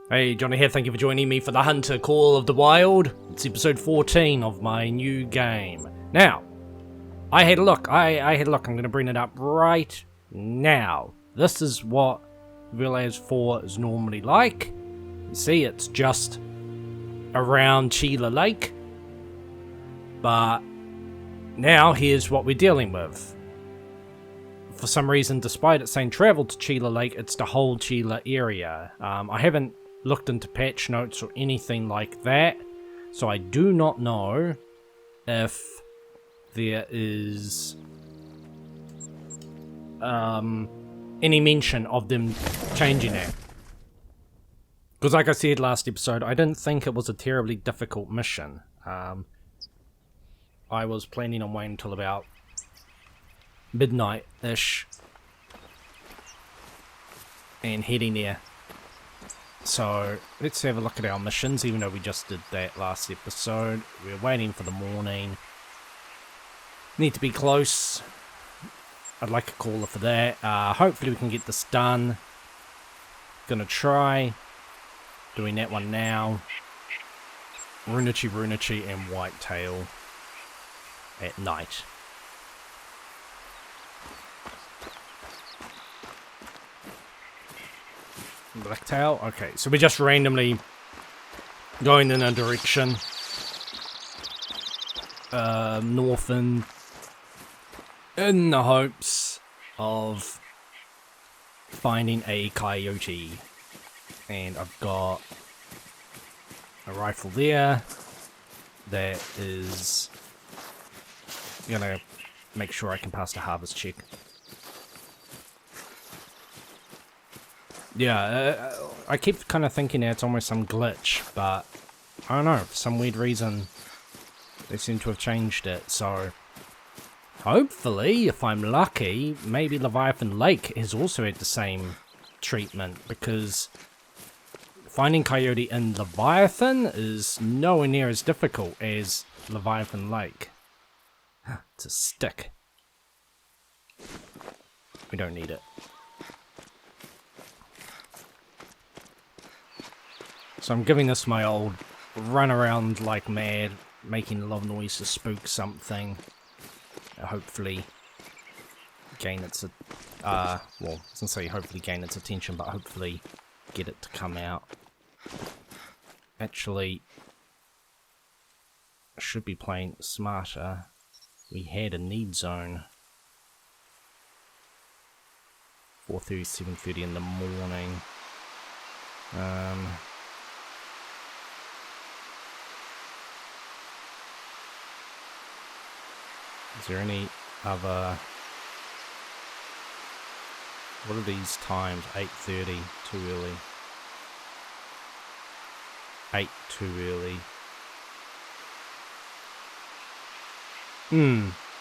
Hey, Johnny here, thank you for joining me for the Hunter Call of the Wild. It's episode 14 of my new game. Now, I had a look, I'm going to bring it up right now. This is what Village 4 is normally like. You see, it's just around Chila Lake. But now, here's what we're dealing with. For some reason, despite it saying travel to Chila Lake, it's the whole Chila area. I haven't looked into patch notes or anything like that, so I do not know if there is any mention of them changing that. Because like I said last episode, I didn't think it was a terribly difficult mission. I was planning on waiting until about midnight-ish and heading there. So, let's have a look at our missions, even though we just did that last episode. We're waiting for the morning. Need to be close. I'd like a caller for that. Hopefully we can get this done. Gonna try doing that one now. Runichi and Whitetail at night. Blacktail? Okay, so we're just randomly going in a direction. Northern. In the hopes of finding a coyote. And I've got a rifle there that is gonna make sure I can pass the harvest check. Yeah, I keep kind of thinking that it's almost some glitch, but I don't know, for some weird reason they seem to have changed it, so hopefully, if I'm lucky, maybe Leviathan Lake has also had the same treatment, because finding coyote in Leviathan is nowhere near as difficult as Leviathan Lake. It's a stick. We don't need it. So I'm giving this my old run around like mad, making a lot of noise to spook something. Hopefully gain its, well, I was going to say hopefully gain its attention, but hopefully get it to come out. Actually, I should be playing smarter. We had a need zone. 4:30, 7:30 in the morning. Is there any other... What are these times? 8:30, too early. 8, too early.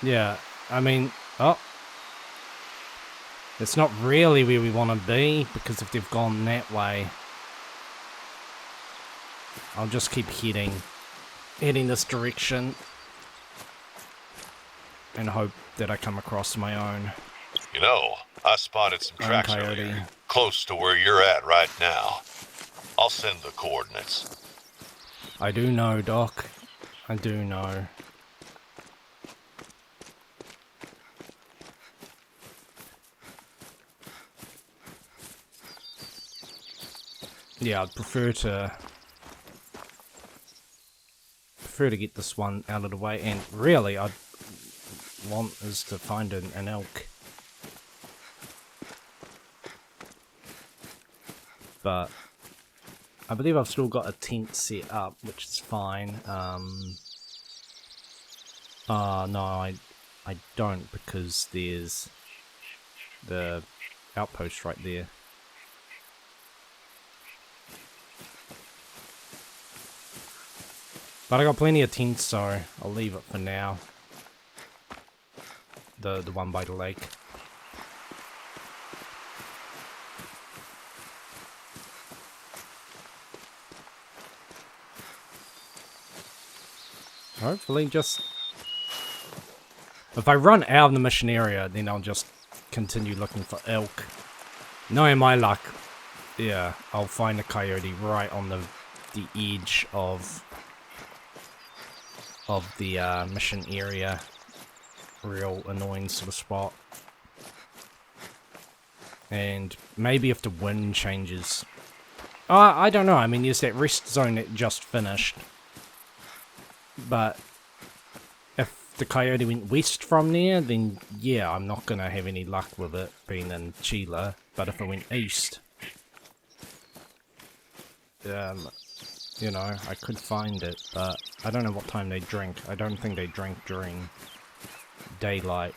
Yeah, I mean... Oh! It's not really where we want to be, because if they've gone that way... I'll just keep heading this direction. And hope that I come across my own. You know, I spotted some tracks earlier, close to where you're at right now. I'll send the coordinates. I do know, Doc. I do know. Yeah, I'd prefer to get this one out of the way, and really, I'd want is to find an elk. But I believe I've still got a tent set up, which is fine. No, I don't, because there's the outpost right there. But I got plenty of tents, so I'll leave it for now. The one by the lake. Hopefully just... If I run out of the mission area, then I'll just continue looking for elk. Knowing my luck, Yeah, I'll find a coyote right on the edge of the mission area. Real annoying sort of spot. And maybe if the wind changes. I don't know. I mean, there's that rest zone that just finished. But if the coyote went west from there, then yeah, I'm not going to have any luck with it being in Chile. But if it went east, you know, I could find it. But I don't know what time they drink. I don't think they drink during daylight.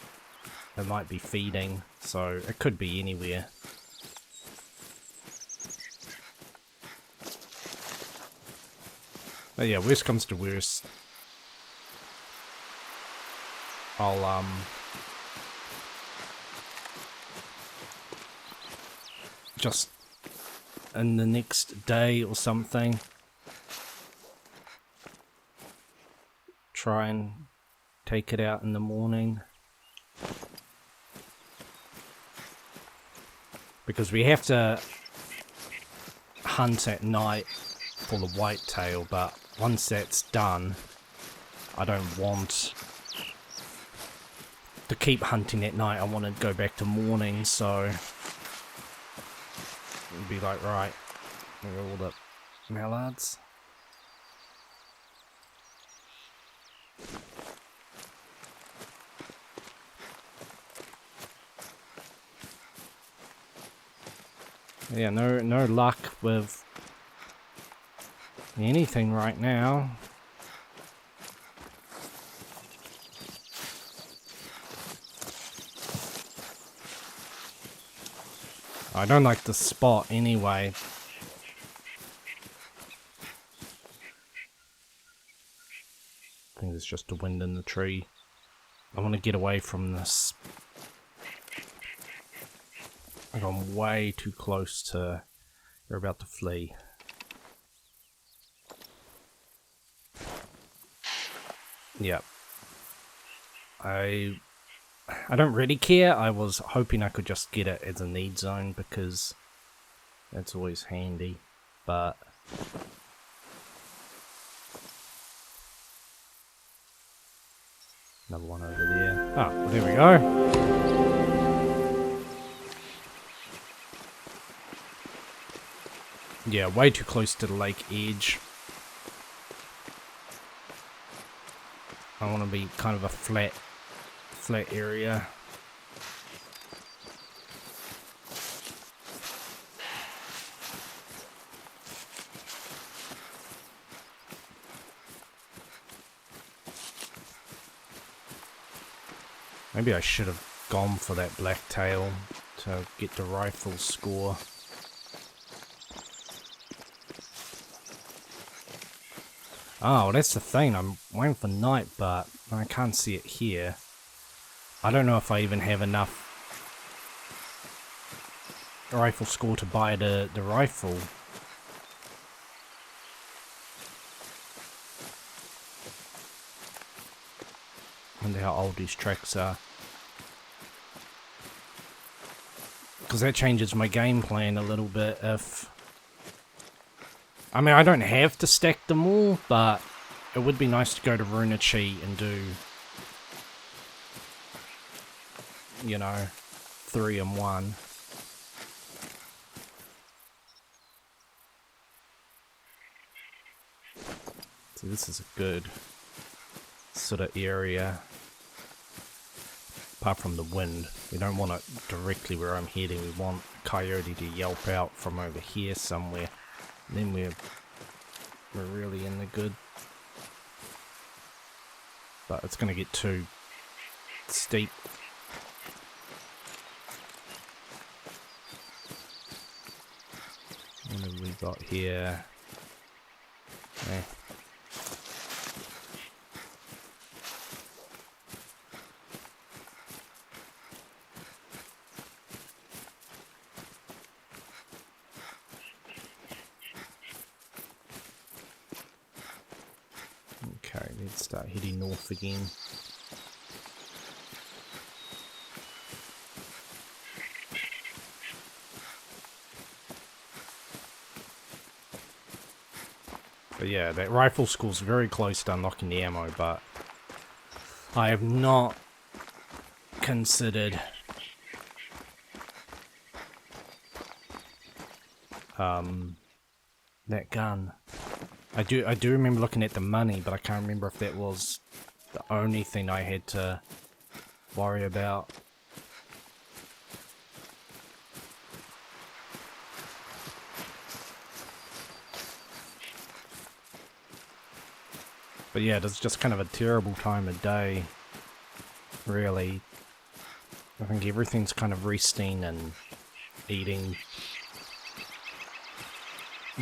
It might be feeding, so it could be anywhere. But yeah, worst comes to worst, I'll just in the next day or something try and take it out in the morning. Because we have to hunt at night for the whitetail, but once that's done, I don't want to keep hunting at night. I want to go back to morning, so it'd be like, right, there are all the mallards. Yeah, no luck with anything right now. I don't like the spot anyway. I think it's just the wind in the tree. I want to get away from this. I've gone way too close to... We're about to flee. Yep. I don't really care. I was hoping I could just get it as a need zone because that's always handy. But... Another one over there. Oh, well, there we go. Yeah, way too close to the lake edge. I want to be kind of a flat area. Maybe I should have gone for that blacktail to get the rifle score. Oh, that's the thing. I'm waiting for night, but I can't see it here. I don't know if I even have enough rifle score to buy the rifle. Wonder how old these tracks are. Because that changes my game plan a little bit if... I mean, I don't have to stack them all, but it would be nice to go to Runachi and do, you know, 3 in 1. So this is a good sort of area. Apart from the wind, we don't want it directly where I'm heading. We want Coyote to yelp out from over here somewhere. And then we're really in the good. But it's going to get too steep. What have we got here? Eh. Okay, let's start heading north again. But yeah, that rifle school's very close to unlocking the ammo, but I have not considered that gun. I do remember looking at the money, but I can't remember if that was the only thing I had to worry about. But yeah, it's just kind of a terrible time of day, really. I think everything's kind of resting and eating.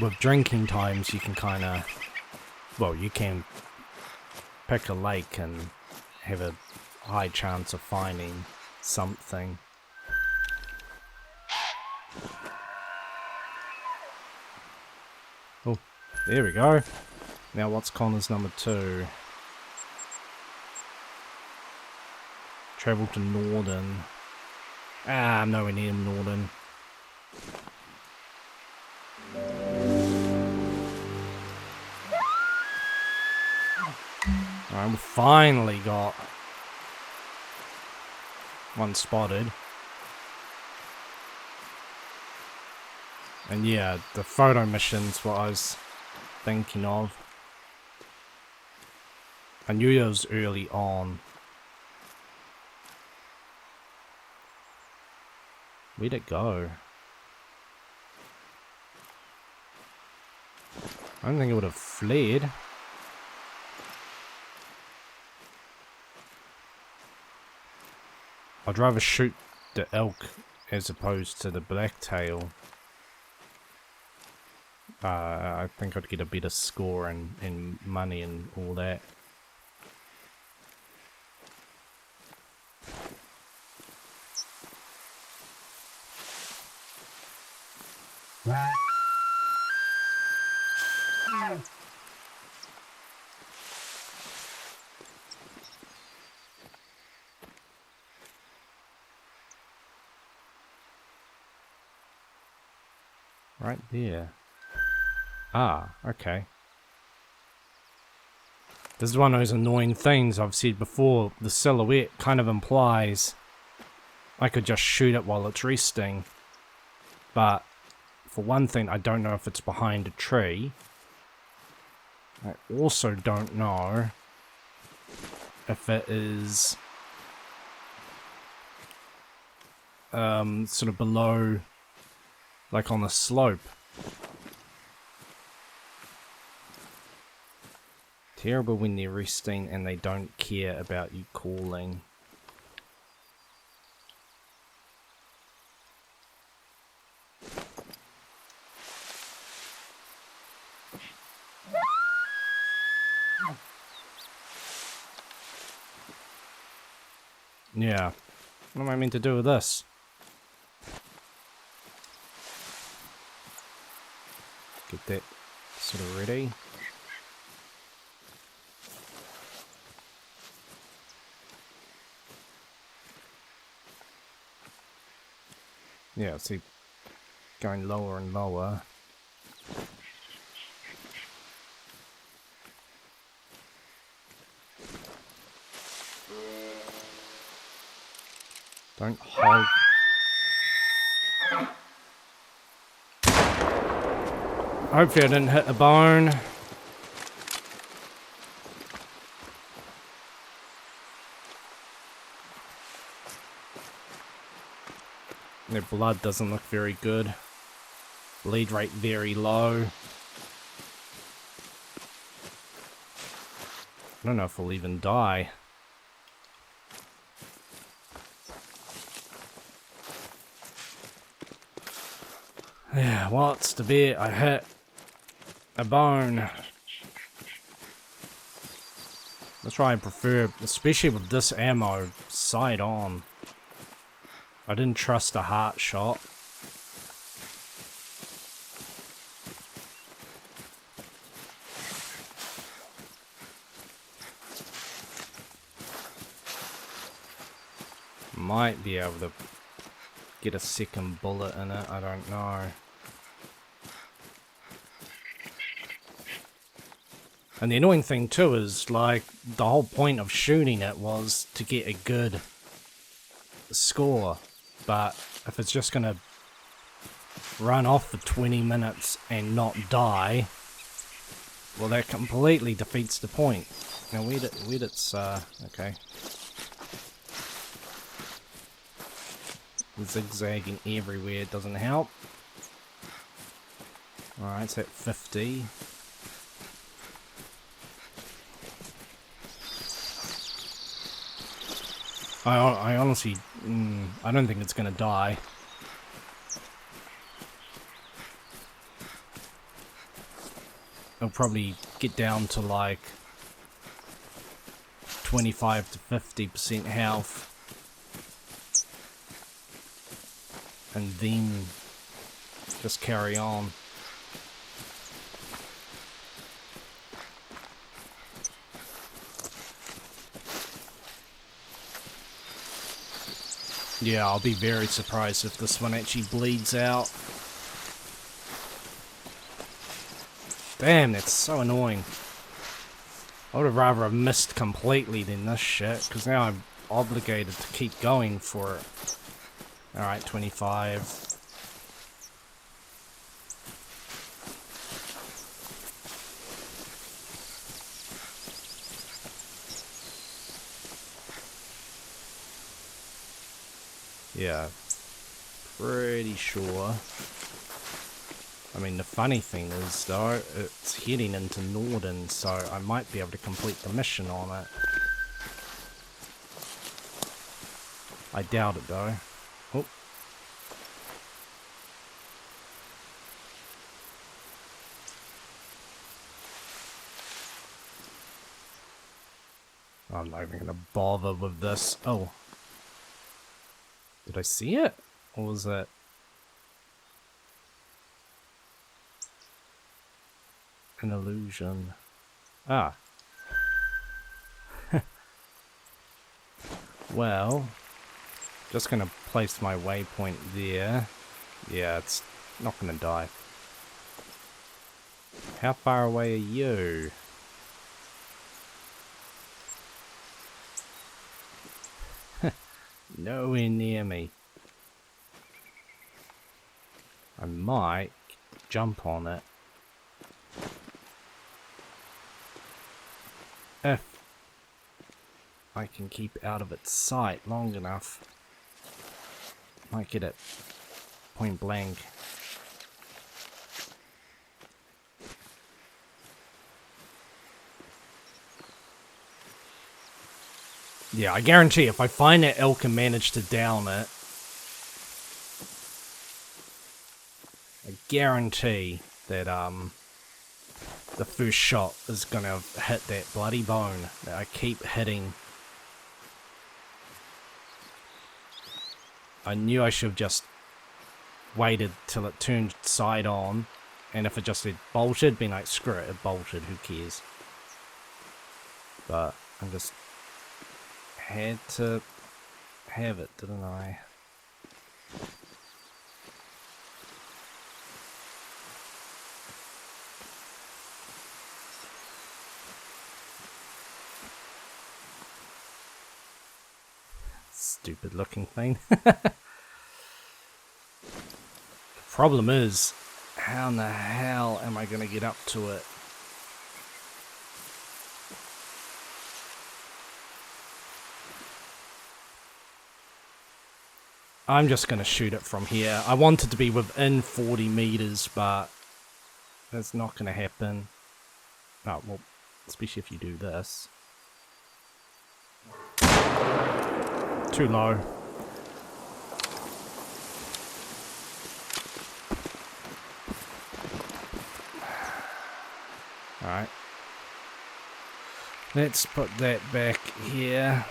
With drinking times, you can kind of, well, you can pick a lake and have a high chance of finding something. Oh, there we go. Now what's Connor's number 2? Travel to Norden. Ah, I'm nowhere near Norden. Alright, we finally got one spotted. And yeah, the photo mission's what I was thinking of. I knew it was early on. Where'd it go? I don't think it would have fled. I'd rather shoot the elk as opposed to the blacktail. I think I'd get a better score and money and all that. Right there. Ah, okay. This is one of those annoying things I've said before. The silhouette kind of implies I could just shoot it while it's resting. But for one thing, I don't know if it's behind a tree. I also don't know if it is sort of below, like on a slope. Terrible when they're resting and they don't care about you calling. Yeah. What am I meant to do with this? Get that sort of ready. Yeah, see, going lower and lower. Don't hold. Hopefully I didn't hit a bone. Their blood doesn't look very good. Bleed rate very low. I don't know if we'll even die. Yeah, what's the bit? I hit a bone. That's why I prefer, especially with this ammo, sight on. I didn't trust a heart shot. Might be able to get a second bullet in it, I don't know. And the annoying thing too is, like, the whole point of shooting it was to get a good score. But if it's just gonna run off for 20 minutes and not die, well, that completely defeats the point. Now, where did it's, okay. Zigzagging everywhere doesn't help. Alright, it's at 50. I honestly, I don't think it's gonna die. It'll probably get down to like 25 to 50% health. And then just carry on. Yeah, I'll be very surprised if this one actually bleeds out. Damn, that's so annoying. I would have rather have missed completely than this shit, because now I'm obligated to keep going for it. Alright, 25. Yeah, pretty sure. I mean, the funny thing is, though, it's heading into Norden, so I might be able to complete the mission on it. I doubt it, though. Oh. I'm not even gonna bother with this. Oh. Did I see it? Or was it? An illusion. Ah. Well, just gonna place my waypoint there. Yeah, it's not gonna die. How far away are you? Nowhere near me. I might jump on it. If I can keep out of its sight long enough. Might get it point blank. Yeah, I guarantee if I find that elk and manage to down it, I guarantee that the first shot is gonna hit that bloody bone that I keep hitting. I knew I should have just waited till it turned side on, and if it just had bolted, been like, screw it, it bolted, who cares. But I just had to have it, didn't I? Stupid looking thing. The problem is, how in the hell am I gonna get up to it? I'm just gonna shoot it from here. I wanted to be within 40 meters, but that's not gonna happen. Oh, well, especially if you do this. Too low. Alright. Let's put that back here.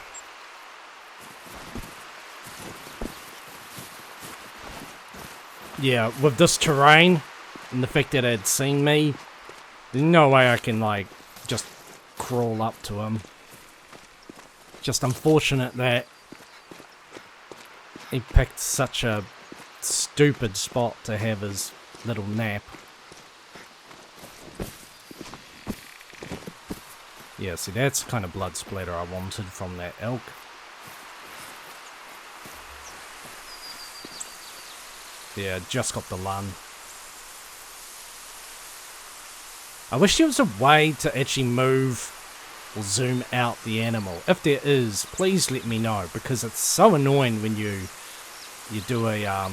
Yeah, with this terrain, and the fact that it had seen me, there's no way I can, like, just crawl up to him. Just unfortunate that he picked such a stupid spot to have his little nap. Yeah, see, that's the kind of blood splatter I wanted from that elk. Yeah, just got the lung. I wish there was a way to actually move or zoom out the animal. If there is, please let me know, because it's so annoying when you do a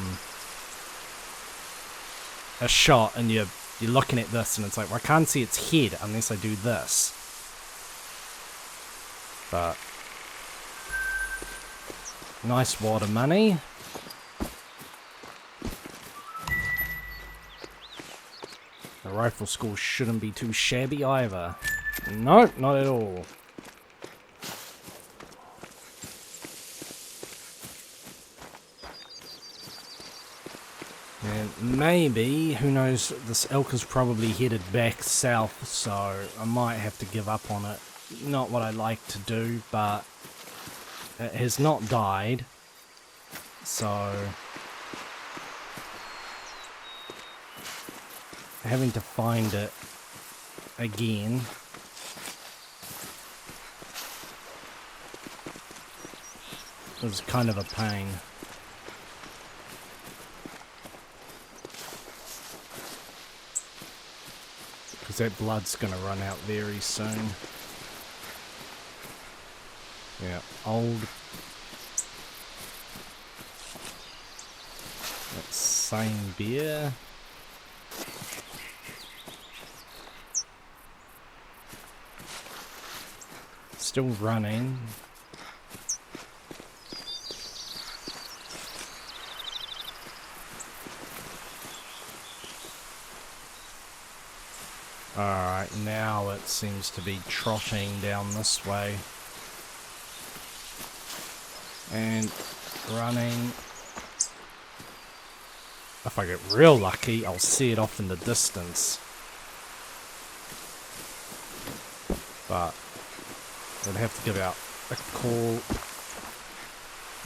shot and you're looking at this and it's like, well, I can't see its head unless I do this. But nice water money. The rifle score shouldn't be too shabby either. Nope, not at all. And maybe, who knows, this elk is probably headed back south, so I might have to give up on it. Not what I like to do, but it has not died, so having to find it again was kind of a pain. Because that blood's going to run out very soon. Yeah, old. That same beer. Still running. Alright, now it seems to be trotting down this way. And running. If I get real lucky, I'll see it off in the distance. But I'd have to give out a call.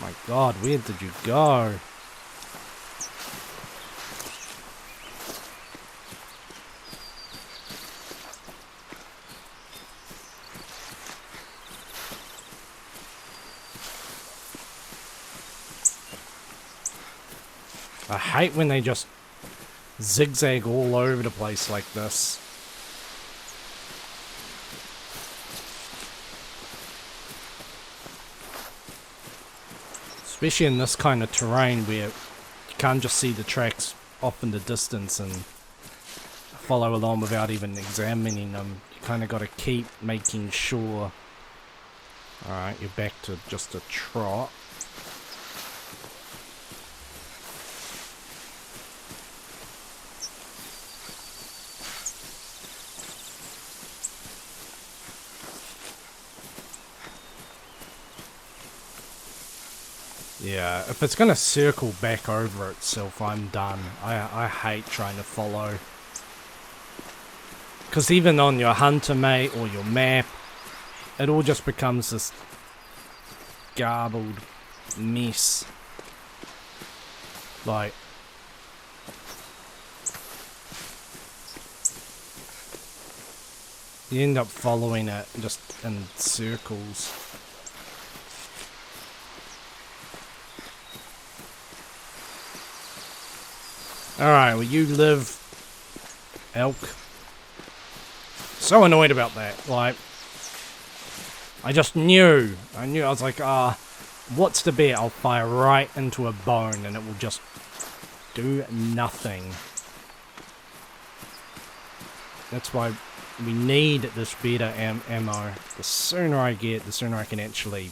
My God, where did you go? I hate when they just zigzag all over the place like this. Especially in this kind of terrain where you can't just see the tracks off in the distance and follow along without even examining them. You kind of got to keep making sure. Alright, you're back to just a trot. Yeah, if it's going to circle back over itself, I'm done. I hate trying to follow. Because even on your hunter mate or your map, it all just becomes this garbled mess. Like, you end up following it just in circles. Alright, well you live, elk. So annoyed about that. Like, I just knew. I was like, what's the bet? I'll fire right into a bone and it will just do nothing. That's why we need this better ammo. The sooner I get, the sooner I can actually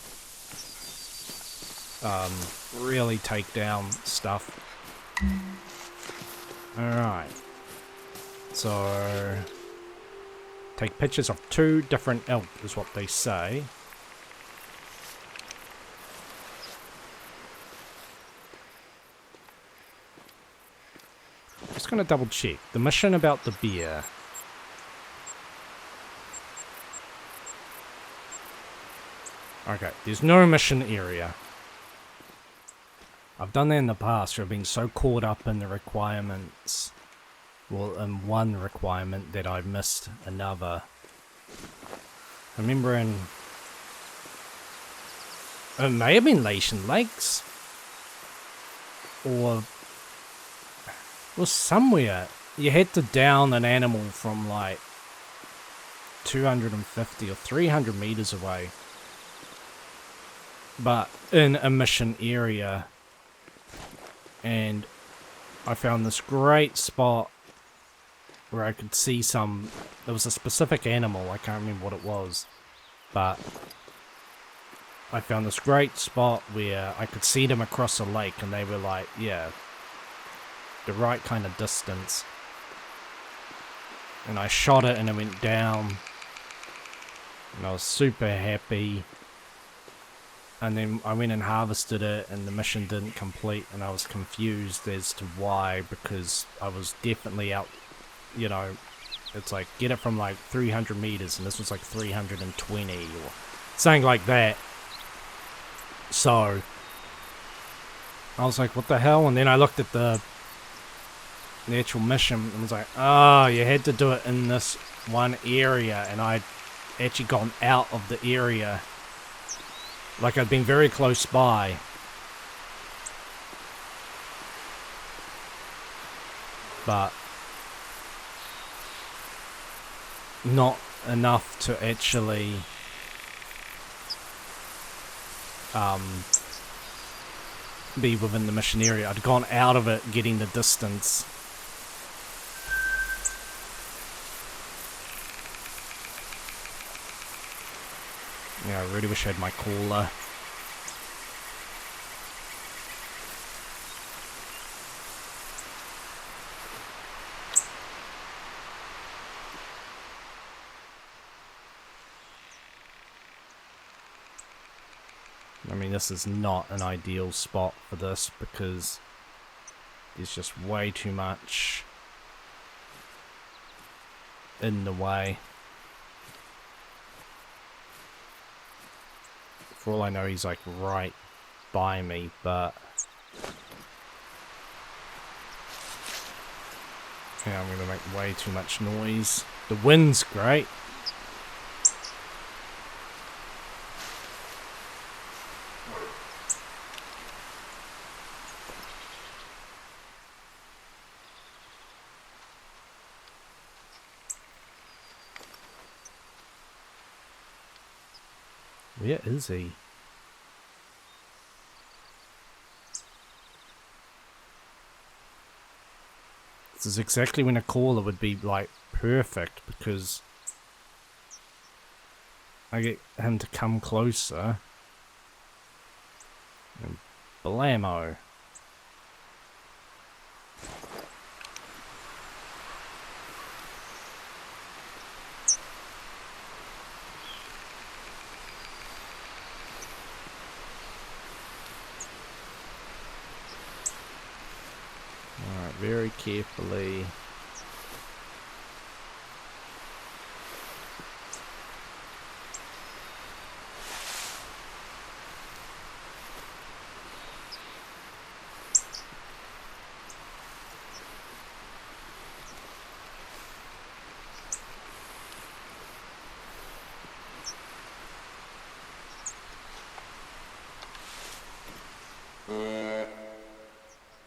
really take down stuff. Alright. So, take pictures of 2 different elk is what they say. Just gonna double check. The mission about the beer. Okay, there's no mission area. I've done that in the past where I've been so caught up in the requirements, well, in one requirement that I've missed another. I remember in... It may have been Lation Lakes. Or... It was somewhere. You had to down an animal from like 250 or 300 meters away. But in a mission area. And I found this great spot where I could see some... There was a specific animal, I can't remember what it was. But I found this great spot where I could see them across a lake, and they were like, yeah, the right kind of distance. And I shot it and it went down. And I was super happy. And then I went and harvested it, and the mission didn't complete, and I was confused as to why, because I was definitely out, you know, it's like, get it from like 300 meters, and this was like 320, or something like that. So, I was like, what the hell? And then I looked at the actual mission, and was like, oh, you had to do it in this one area, and I'd actually gone out of the area. Like, I'd been very close by. But not enough to actually be within the mission area. I'd gone out of it, getting the distance. Yeah, I really wish I had my caller. I mean, this is not an ideal spot for this because there's just way too much in the way. For all I know, he's like right by me, but yeah, I'm gonna make way too much noise. The wind's great. Where is he? This is exactly when a caller would be like perfect, because I get him to come closer and blammo. Very carefully.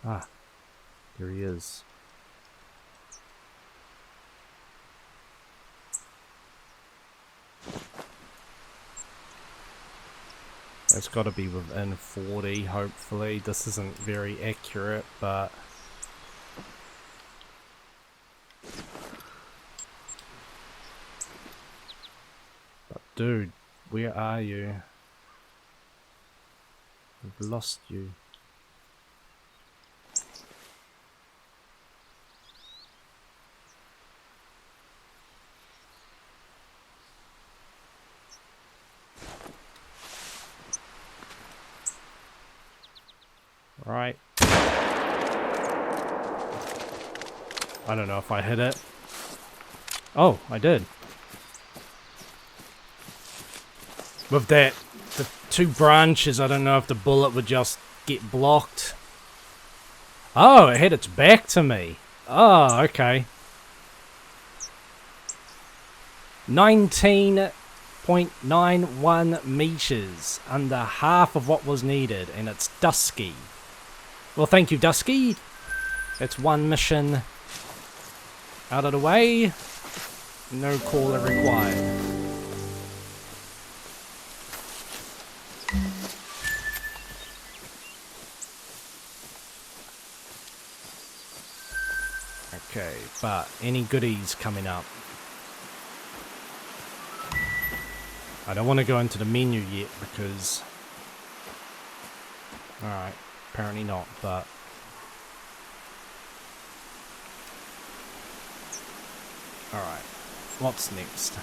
Ah, there he is. It's got to be within 40, hopefully. This isn't very accurate, but... But dude, where are you? I've lost you. Right. I don't know if I hit it. Oh, I did. With that, the two branches, I don't know if the bullet would just get blocked. Oh, it hit its back to me. Oh, okay. 19 6.91 meters, under half of what was needed, and it's Dusky. Well, thank you, Dusky. That's one mission out of the way. No caller required. Okay, but any goodies coming up? I don't want to go into the menu yet because... Alright, apparently not, but... Alright, what's next?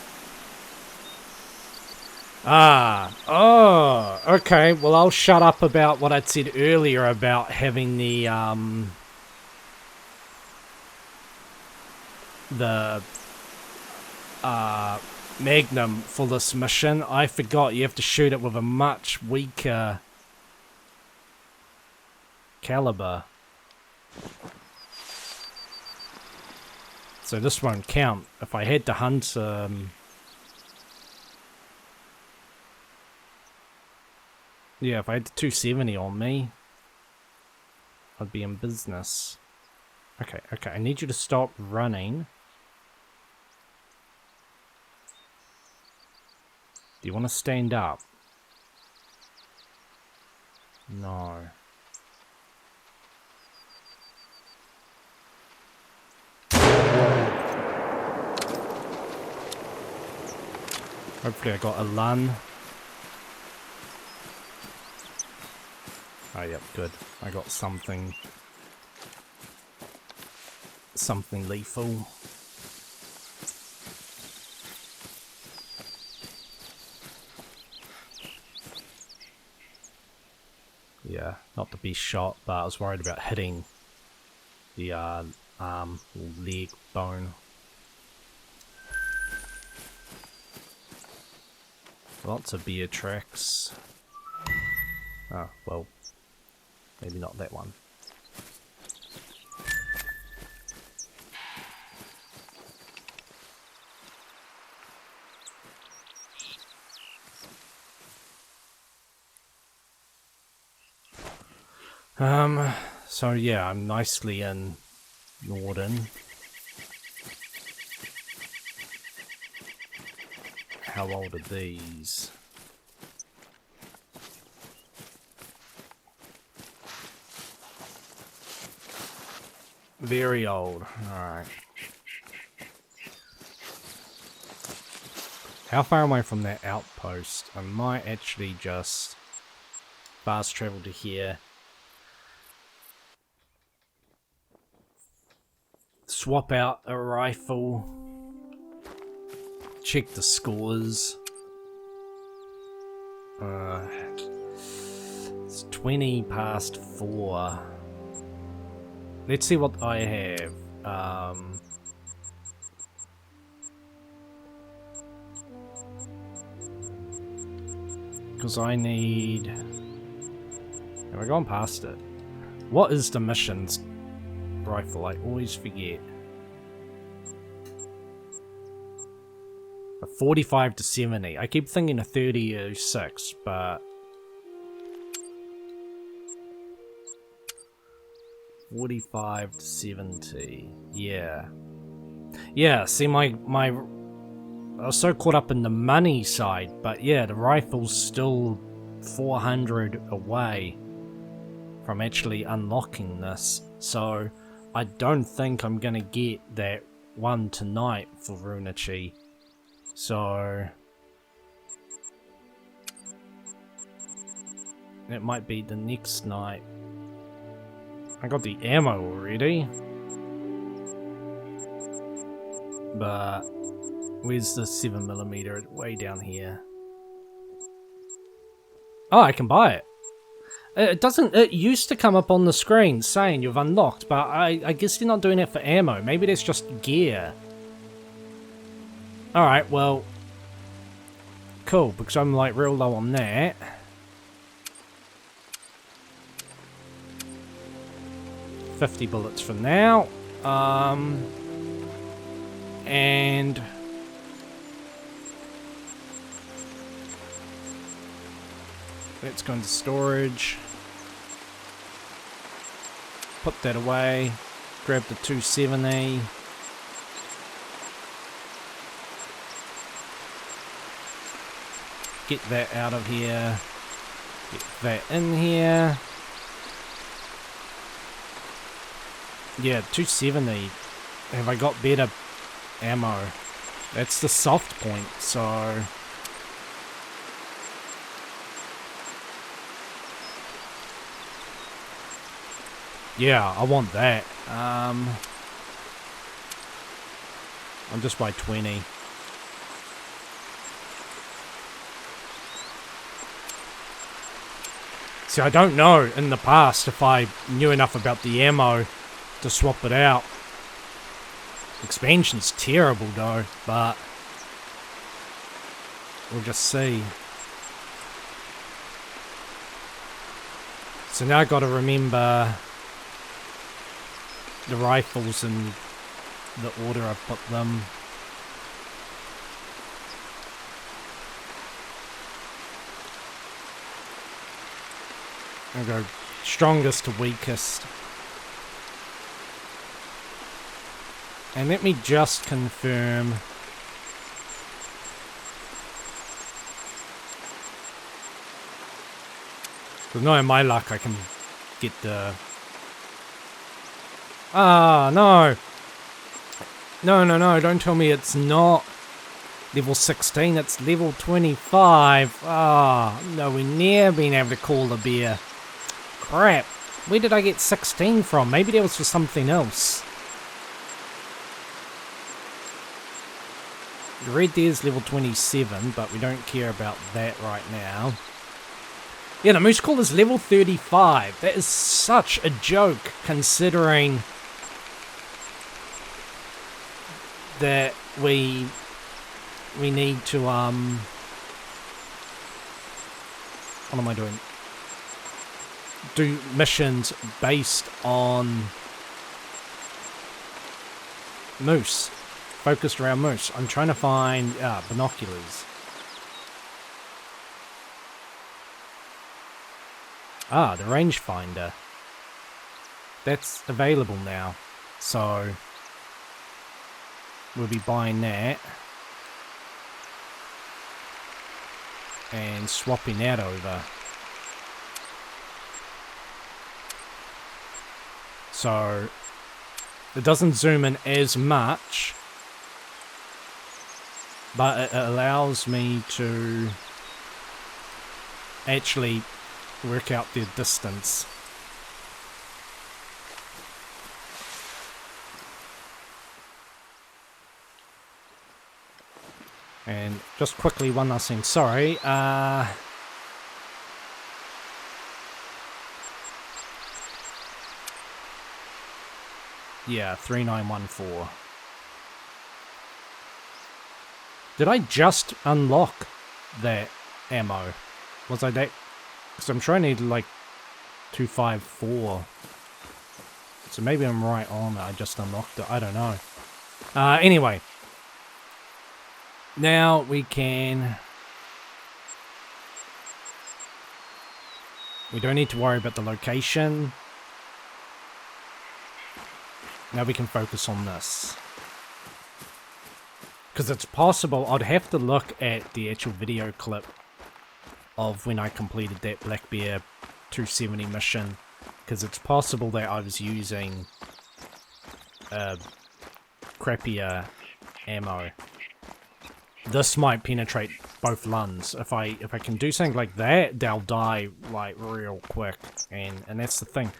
Oh, okay, well I'll shut up about what I'd said earlier about having the Magnum for this mission. I forgot you have to shoot it with a much weaker caliber. So this won't count. If I had to hunt yeah, if I had the 270 on me, I'd be in business. Okay, I need you to stop running. Do you want to stand up? No. Hopefully I got a lun. Oh, yep, good. I got something. Something lethal. Yeah, not to be shot, but I was worried about hitting the arm or leg bone. Lots of beer tracks. Oh, well, maybe not that one. So yeah, I'm nicely in Norden. How old are these? Very old. Alright. How far away from that outpost? I might actually just fast travel to here. Swap out a rifle. Check the scores. It's 20 past 4. Let's see what I have. Because I need... Have I gone past it? What is the missions rifle? I always forget. A 45 to 70. I keep thinking a 30 or 6, but... 45 to 70. Yeah. Yeah, see, I was so caught up in the money side, but yeah, the rifle's still 400 away from actually unlocking this, so I don't think I'm gonna get that one tonight for Runichi. So it might be the next night. I got the ammo already, but where's the 7mm? Way down here. Oh, I can buy it. It doesn't. It used to come up on the screen saying you've unlocked, but I guess you're not doing it for ammo. Maybe that's just gear. All right, well, cool, because I'm like real low on that. $50 bullets for now. And Let's go into storage. Put that away. Grab the 270. Get that out of here. Get that in here. Yeah, 270. Have I got better ammo? That's the soft point, so... yeah, I want that. I'm just by 20. See, I don't know in the past if I knew enough about the ammo to swap it out. Expansion's terrible though, but we'll just see. So now I gotta remember the rifles and the order I've put them. I'll go strongest to weakest. And let me just confirm. Because knowing my luck, I can get the... ah, no! No, don't tell me it's not level 16, it's level 25. Ah, nowhere near being able to call the beer. Crap, where did I get 16 from? Maybe that was for something else. The red deer's level 27, but we don't care about that right now. Yeah, the moose caller's level 35. That is such a joke, considering that we need to, what am I doing? Do missions based on moose. Focused around moose. I'm trying to find binoculars. Ah, the rangefinder. That's available now. So we'll be buying that. And swapping that over. So it doesn't zoom in as much, but it allows me to actually work out the distance. And just quickly, one last thing, sorry, yeah, 3914. Did I just unlock that ammo? Was I that? Because I'm trying to need like 254. So maybe I'm right on it. I just unlocked it. I don't know. Anyway. Now we can... we don't need to worry about the location. Now we can focus on this. Because it's possible, I'd have to look at the actual video clip of when I completed that Black Bear 270 mission. Because it's possible that I was using crappier ammo. This might penetrate both lungs. If I can do something like that, they'll die like real quick. And that's the thing.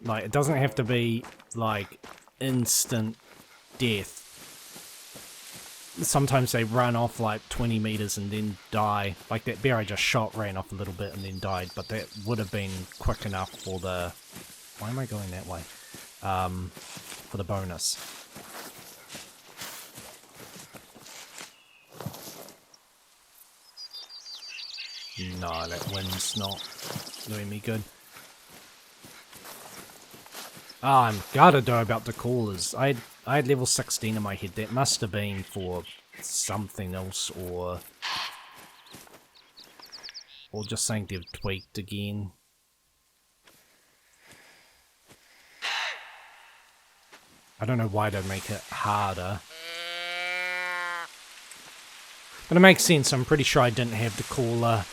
Like, it doesn't have to be like instant death. Sometimes they run off like 20 meters and then die. Like that bear I just shot ran off a little bit and then died, but that would have been quick enough for the... why am I going that way? For the bonus. No, that wind's not doing me good. I'm gotta know about the callers. I had level 16 in my head. That must have been for something else, or or just saying they've tweaked again. I don't know why they'd make it harder. But it makes sense. I'm pretty sure I didn't have the caller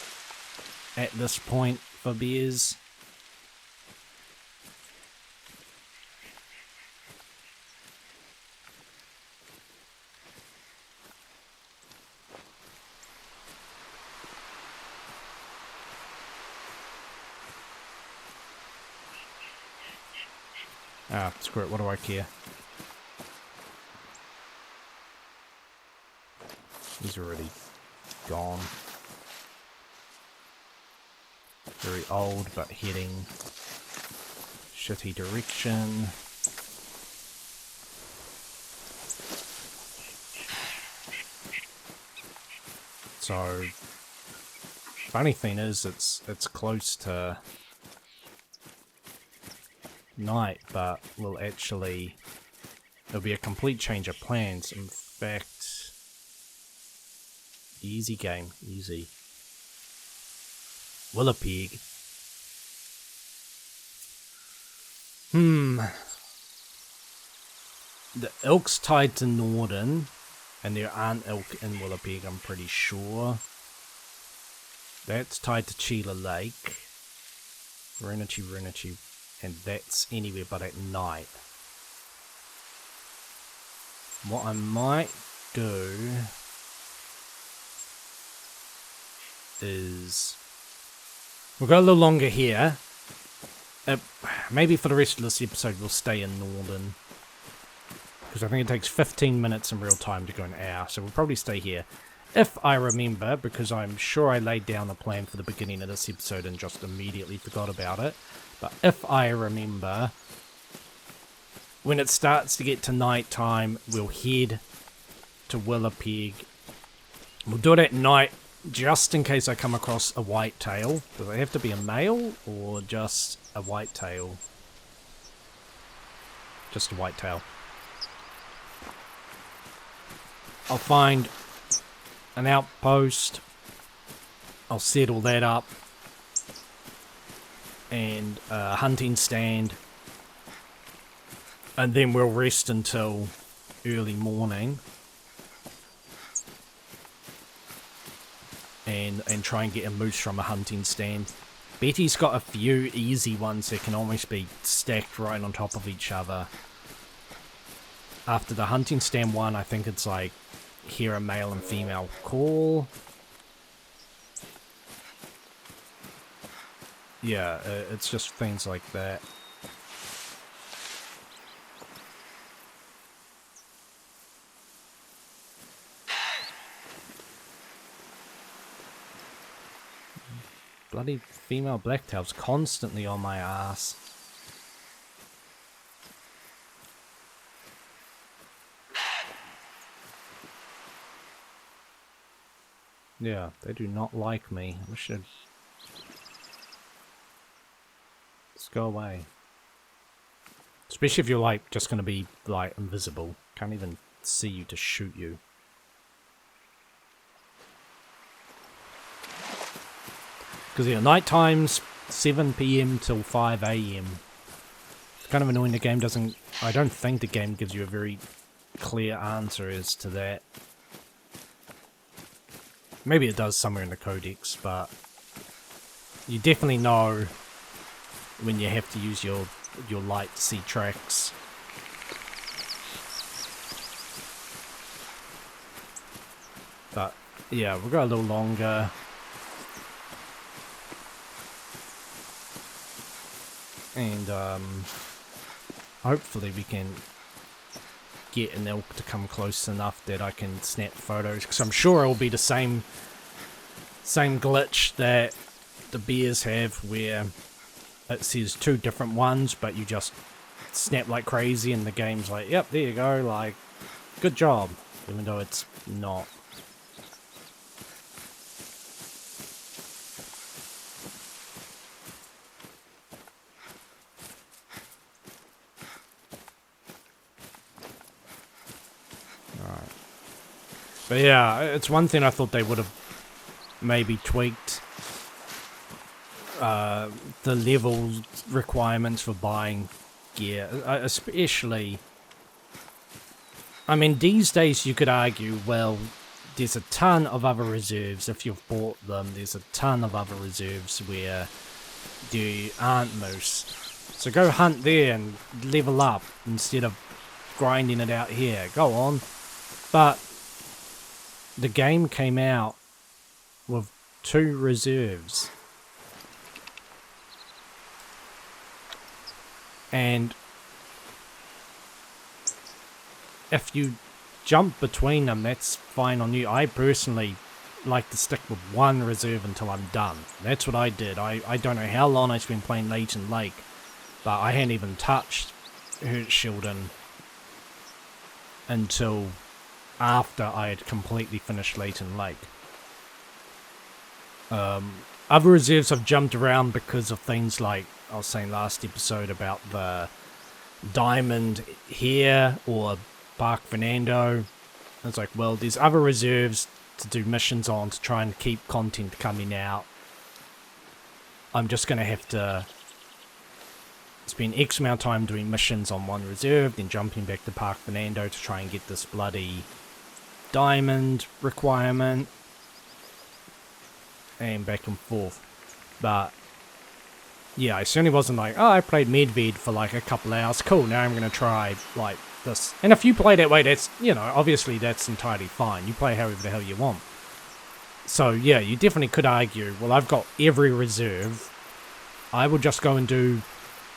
at this point for bears. Ah, screw it, what do I care? He's already gone. Very old, but heading shitty direction. So, funny thing is, it's close to night, but will actually, it'll be a complete change of plans. In fact, easy game, easy. Willowpig. The elk's tied to Norden, and there aren't elk in Willowpig, I'm pretty sure. That's tied to Chila Lake. Renichi, and that's anywhere but at night. What I might do is we'll go a little longer here. Maybe for the rest of this episode we'll stay in Norden, because I think it takes 15 minutes in real time to go an hour, so we'll probably stay here. If I remember, because I'm sure I laid down a plan for the beginning of this episode and just immediately forgot about it. But if I remember, when it starts to get to night time, we'll head to Willowpig. We'll do it at night, just in case I come across a whitetail. Does it have to be a male, or just a whitetail? Just a whitetail. I'll find an outpost. I'll settle that up. And a hunting stand, and then we'll rest until early morning and try and get a moose from a hunting stand. Betty's got a few easy ones that can almost be stacked right on top of each other. After the hunting stand one, I think it's like hear a male and female call. Yeah, it's just things like that. Bloody female blacktail's constantly on my ass. Yeah, they do not like me. I should go away. Especially if you're like just gonna be like invisible. Can't even see you to shoot you. Because yeah, night times 7 PM till 5 AM. It's kind of annoying the game doesn't... I don't think the game gives you a very clear answer as to that. Maybe it does somewhere in the codex, but you definitely know when you have to use your light to see tracks. But yeah, we'll go a little longer. And hopefully we can get an elk to come close enough that I can snap photos, because I'm sure it will be the same glitch that the bears have, where it says 2 different ones, but you just snap like crazy and the game's like, yep, there you go, like, good job, even though it's not. Alright. But yeah, it's one thing I thought they would have maybe tweaked the level requirements for buying gear, especially. I mean, these days you could argue, well, there's a ton of other reserves if you've bought them. There's a ton of other reserves where there aren't moose. So go hunt there and level up instead of grinding it out here. Go on. But the game came out with 2 reserves. And if you jump between them, that's fine on you. I personally like to stick with 1 reserve until I'm done. That's what I did. I don't know how long I've been playing Leighton Lake, but I hadn't even touched Hirtshilden until after I had completely finished Leighton Lake. Other reserves I've jumped around because of things like I was saying last episode about the diamond here or Park Fernando. It's like, well, there's other reserves to do missions on to try and keep content coming out. I'm just going to have to spend X amount of time doing missions on one reserve, then jumping back to Park Fernando to try and get this bloody diamond requirement, and back and forth. But yeah, I certainly wasn't like, oh, I played Medved for like a couple hours, cool, now I'm going to try like this. And if you play that way, that's, you know, obviously that's entirely fine. You play however the hell you want. So yeah, you definitely could argue, well, I've got every reserve, I will just go and do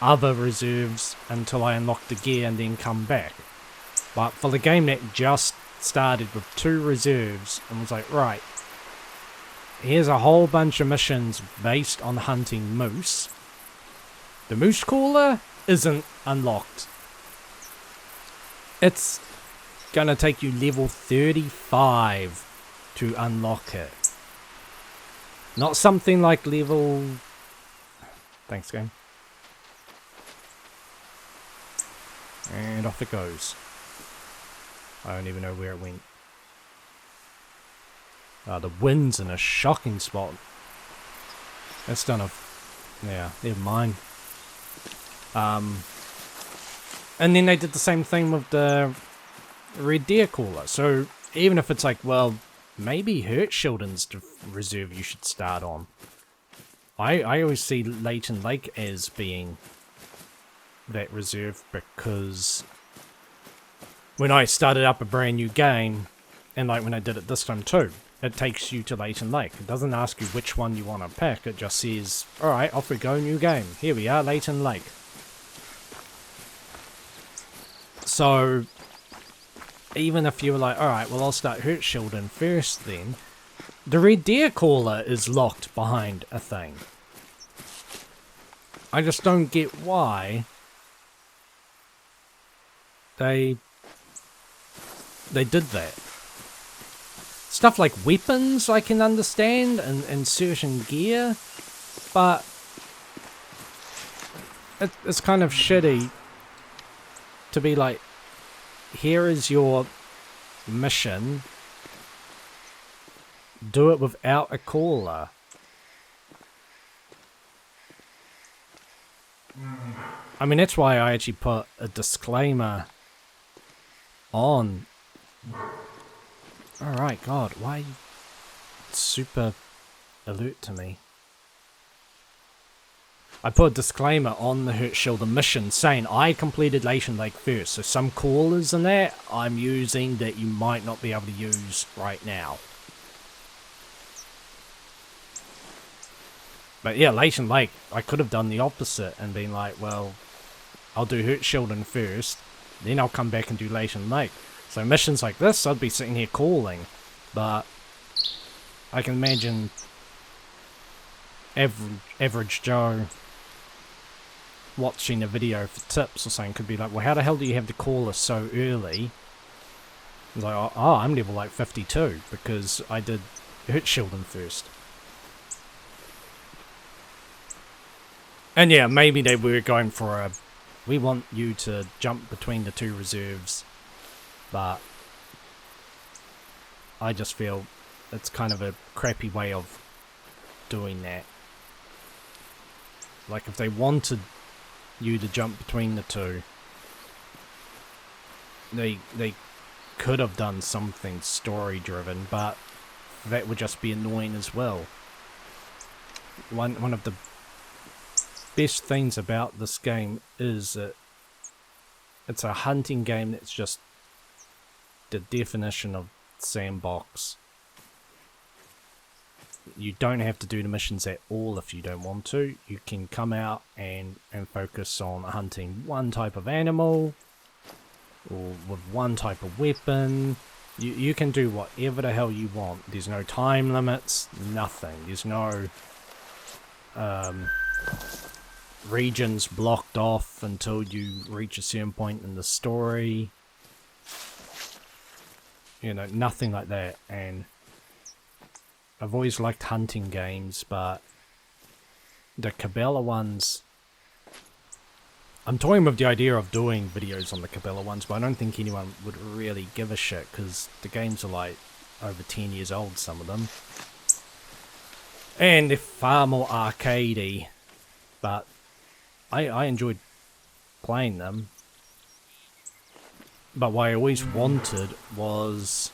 other reserves until I unlock the gear and then come back. But for the game that just started with 2 reserves and was like, right, here's a whole bunch of missions based on hunting moose. The moose caller isn't unlocked. It's gonna take you level 35 to unlock it. Not something like level... Thanks, game. And off it goes. I don't even know where it went. The wind's in a shocking spot. That's done a... Yeah, never mind. And then they did the same thing with the red deer caller. So even if it's like, well, maybe Hirtshilden's the reserve you should start on. I always see Leighton Lake as being that reserve because when I started up a brand new game, and like when I did it this time too, it takes you to Leighton Lake. It doesn't ask you which one you want to pick, it just says, alright, off we go, new game. Here we are, Leighton Lake. So, even if you were like, alright, well I'll start Hirtshilden first then, the red deer caller is locked behind a thing. I just don't get why they did that. Stuff like weapons I can understand and certain gear, but it's kind of shitty to be like, here is your mission, do it without a caller. I mean, that's why I actually put a disclaimer on. Alright, God, why are you super alert to me? I put a disclaimer on the Hirtshilden mission saying I completed Leighton Lake first, so some callers in there I'm using that you might not be able to use right now. But yeah, Leighton Lake, I could have done the opposite and been like, well, I'll do Hirtshilden first, then I'll come back and do Leighton Lake. So missions like this, I'd be sitting here calling, but I can imagine average Joe watching a video for tips or something could be like, well, how the hell do you have the caller so early? It's like, oh, I'm level like 52 because I did Hirtshilden first. And yeah, maybe they were going for a, we want you to jump between the 2 reserves, but I just feel it's kind of a crappy way of doing that. Like, if they wanted you to jump between the two, they could have done something story-driven, but that would just be annoying as well. One of the best things about this game is that it's a hunting game that's just the definition of sandbox. You don't have to do the missions at all if you don't want to. You can come out and focus on hunting one type of animal, or with one type of weapon. You can do whatever the hell you want. There's no time limits, nothing. There's no regions blocked off until you reach a certain point in the story. You know, nothing like that. And I've always liked hunting games, but the Cabela ones, I'm toying with the idea of doing videos on the Cabela ones, but I don't think anyone would really give a shit, because the games are like over 10 years old, some of them. And they're far more arcadey, but I enjoyed playing them. But what I always wanted was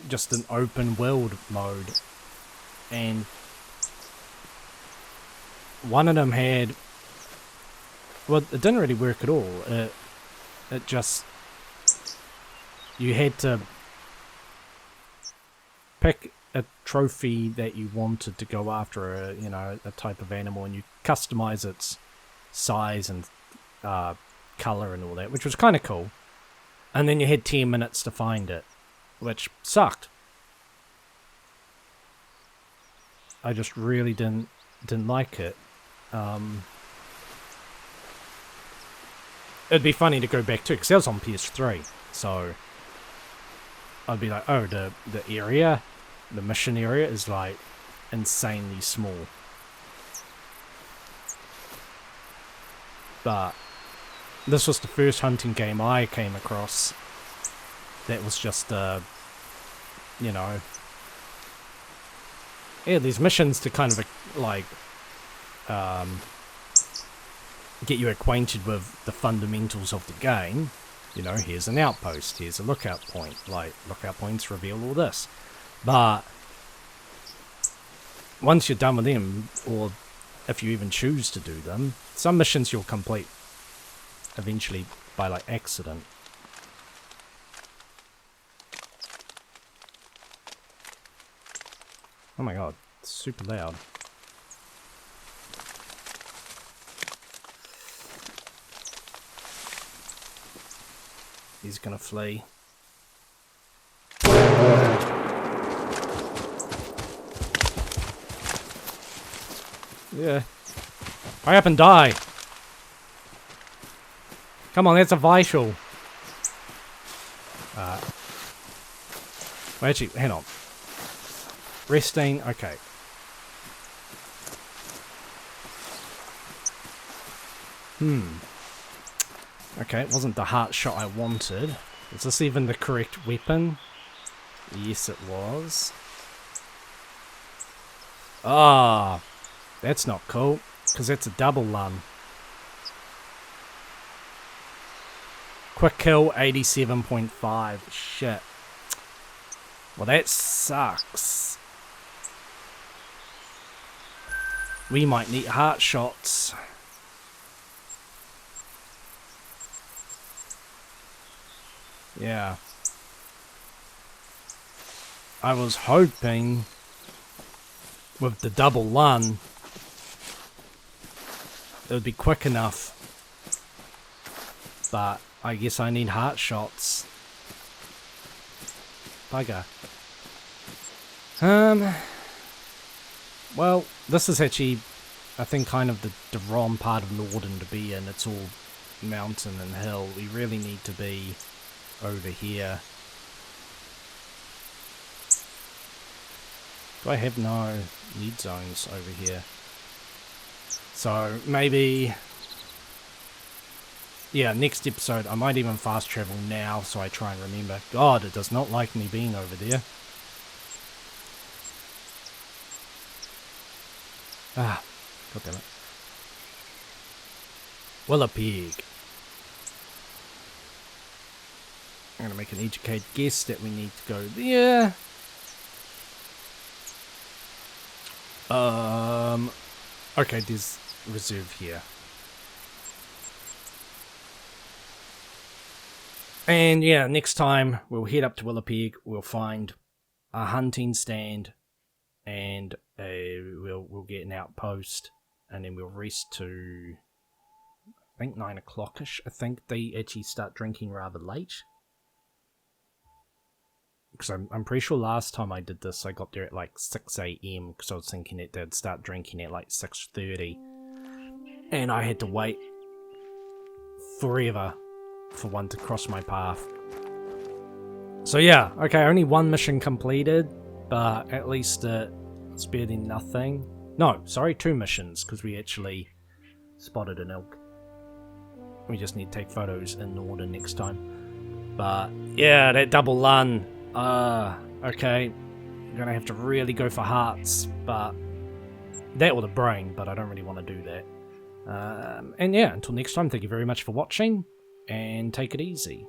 just an open world mode, and one of them had, well, it didn't really work at all. It just, you had to pick a trophy that you wanted to go after, a type of animal, and you customize its size and color and all that, which was kind of cool. And then you had 10 minutes to find it, which sucked. I just really didn't like it. It'd be funny to go back to, because that was on PS3, so I'd be like, oh, the area, the mission area is like insanely small. But this was the first hunting game I came across that was just, yeah, these missions to kind of, like, get you acquainted with the fundamentals of the game. You know, here's an outpost, here's a lookout point, like, lookout points reveal all this. But once you're done with them, or if you even choose to do them, some missions you'll complete eventually by, like, accident. Oh my god, it's super loud. He's gonna flee. Yeah. Hurry up and die. Come on, that's a vital. Well, actually, hang on. Resting, okay. Okay, it wasn't the heart shot I wanted. Is this even the correct weapon? Yes, it was. Ah, that's not cool, because that's a double lung. Quick kill, 87.5. Shit. Well, that sucks. We might need heart shots. Yeah. I was hoping with the double lung it would be quick enough, but I guess I need heart shots. Bugger. Well, this is actually, I think, kind of the wrong part of Norden to be in. It's all mountain and hill. We really need to be over here. Do I have no lead zones over here? So maybe, yeah, next episode I might even fast travel now so I try and remember. God, it does not like me being over there. Ah, god damn it. Well, a pig. I'm gonna make an educated guess that we need to go there. Okay, there's reserve here. And yeah, next time we'll head up to Willowpeg, we'll find a hunting stand, and we'll get an outpost, and then we'll rest to, I think, 9 o'clock-ish. I think they actually start drinking rather late. Because I'm pretty sure last time I did this, I got there at like 6 a.m. because I was thinking that they'd start drinking at like 6:30. And I had to wait forever for one to cross my path. So yeah, okay, only one mission completed, but at least it's better than nothing. No, sorry, 2 missions, because we actually spotted an elk. We just need to take photos in order next time. But yeah, that double lun. Okay, I'm gonna have to really go for hearts, but that or the brain, but I don't really want to do that. And yeah, until next time, thank you very much for watching, and take it easy.